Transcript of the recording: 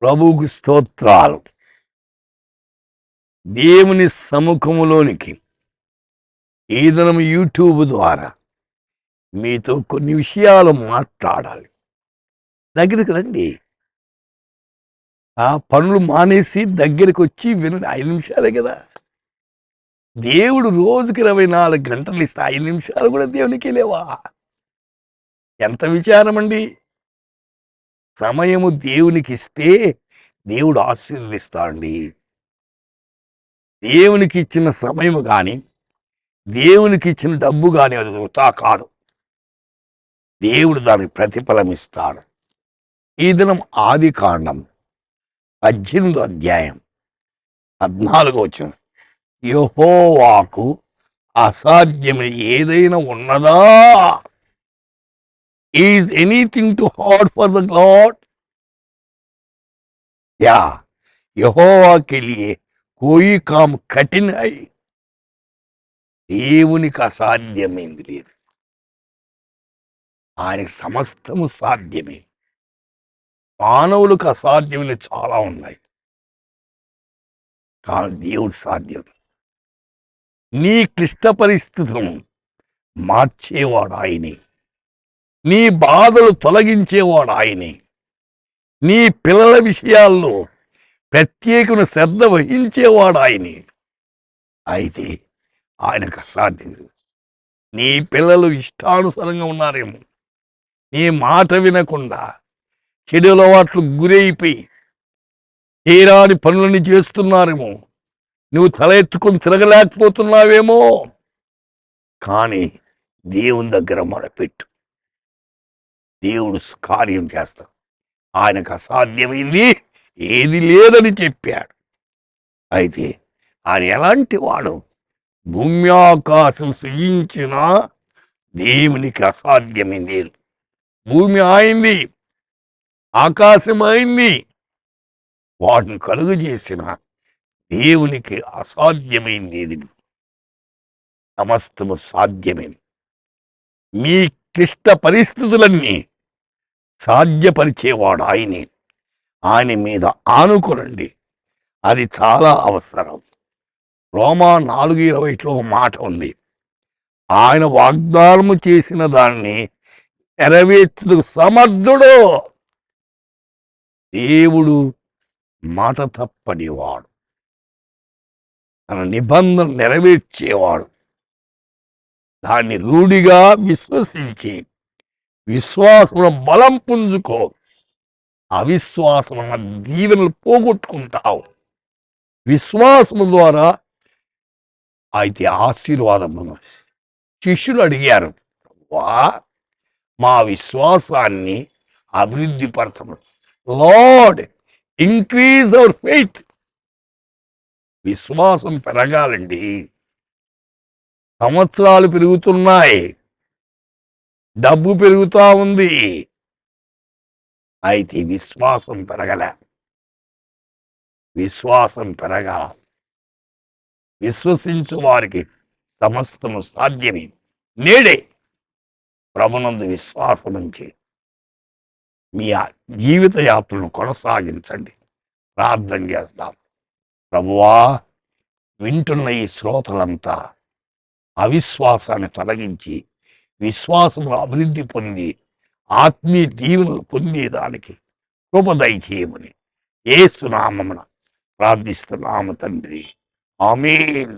ప్రభువుకు స్తోత్రాలు. దేవుని సముఖములోనికి ఈ దినం యూట్యూబ్ ద్వారా మీతో కొన్ని విషయాలు మాట్లాడాలి. దగ్గరికి రండి. ఆ పనులు మానేసి దగ్గరికి వచ్చి వినండి. 5 నిమిషాలే కదా. దేవుడు రోజుకి 24 గంటలు ఇస్తే 5 నిమిషాలు కూడా దేవునికి లేవా? ఎంత విచారం అండి. సమయము దేవునికి ఇస్తే దేవుడు ఆశీర్వదిస్తాడండి. దేవునికి ఇచ్చిన సమయము కానీ, దేవునికి ఇచ్చిన డబ్బు కానీ అది వృథా కాదు. దేవుడు దానికి ప్రతిఫలం ఇస్తాడు. ఈ దినం ఆదికాండం 18వ అధ్యాయం 14వ వచనం. యెహోవాకు అసాధ్యమైన ఏదైనా ఉన్నదా? Is anything too hard for the Lord? Yeah, యెహోవా के लिए कोई काम कठिन है. దేవునికి అసాధ్యమైంది లేదు. ఆయనకి సమస్తము సాధ్యమే. మానవులకు అసాధ్యమైన చాలా ఉన్నాయి, కానీ దేవుడు సాధ్యం. నీ క్లిష్ట పరిస్థితులను మార్చేవాడు ఆయనే. నీ బాధలు తొలగించేవాడు ఆయనే. నీ పిల్లల విషయాల్లో ప్రత్యేకమైన శ్రద్ధ వహించేవాడు ఆయనే. అయితే ఆయనకు అసాధ్యం. నీ పిల్లలు ఇష్టానుసారంగా ఉన్నారేమో, నీ మాట వినకుండా చెడు అలవాట్లు గురైపోయి తీరాని పనులని చేస్తున్నారేమో, నువ్వు తల ఎత్తుకొని తిరగలేకపోతున్నావేమో. కానీ దేవుని దగ్గర మొరపెట్టు, దేవుడు కార్యం చేస్తాడు. ఆయనకు అసాధ్యమైంది ఏది లేదని చెప్పాడు. అయితే ఆయన ఎలాంటి వాడు? భూమి ఆకాశం సృజించిన దేవునికి అసాధ్యమైంది. భూమి ఆయింది, ఆకాశం అయింది, వాటిని కలుగజేసిన దేవునికి అసాధ్యమైంది. సమస్తము సాధ్యమైంది. మీ క్లిష్ట పరిస్థితులన్నీ సాధ్యపరిచేవాడు ఆయనే. ఆయన మీద ఆనుకోనండి, అది చాలా అవసరం. రోమా 4:20లో మాట ఉంది, ఆయన వాగ్దానము చేసిన దాన్ని నెరవేర్చుటకు సమర్థుడు. దేవుడు మాట తప్పనివాడు, తన నిబంధన నెరవేర్చేవాడు. దాన్ని రూఢిగా విశ్వసించి విశ్వాసమున బలం పుంజుకో. అవిశ్వాసమున దీవెనలు పోగొట్టుకుంటావు. విశ్వాసము ద్వారా అయితే ఆశీర్వాదము. శిష్యులు అడిగారు, మా విశ్వాసాన్ని అభివృద్ధి పరచము. Lord, increase our faith. విశ్వాసం పెరగాలండి. సంవత్సరాలు పెరుగుతున్నాయి, డబ్బు పెరుగుతూ ఉంది, అయితే విశ్వాసం పెరగలే. విశ్వాసం పెరగాల. విశ్వసించు వారికి సమస్తము సాధ్యమే. నేడే ప్రభునందు విశ్వాసం ఉంచి మీ జీవిత యాత్రను కొనసాగించండి. ప్రార్థన చేస్తాం. ప్రభువా, వింటున్న ఈ శ్రోతలంతా అవిశ్వాసాన్ని తొలగించి విశ్వాసము అభివృద్ధి పొంది ఆత్మీయ దీవెనలు పొందేదానికి కృప దయచేయమని యేసు నామమున ప్రార్థిస్తున్నాము తండ్రి. ఆమేన్.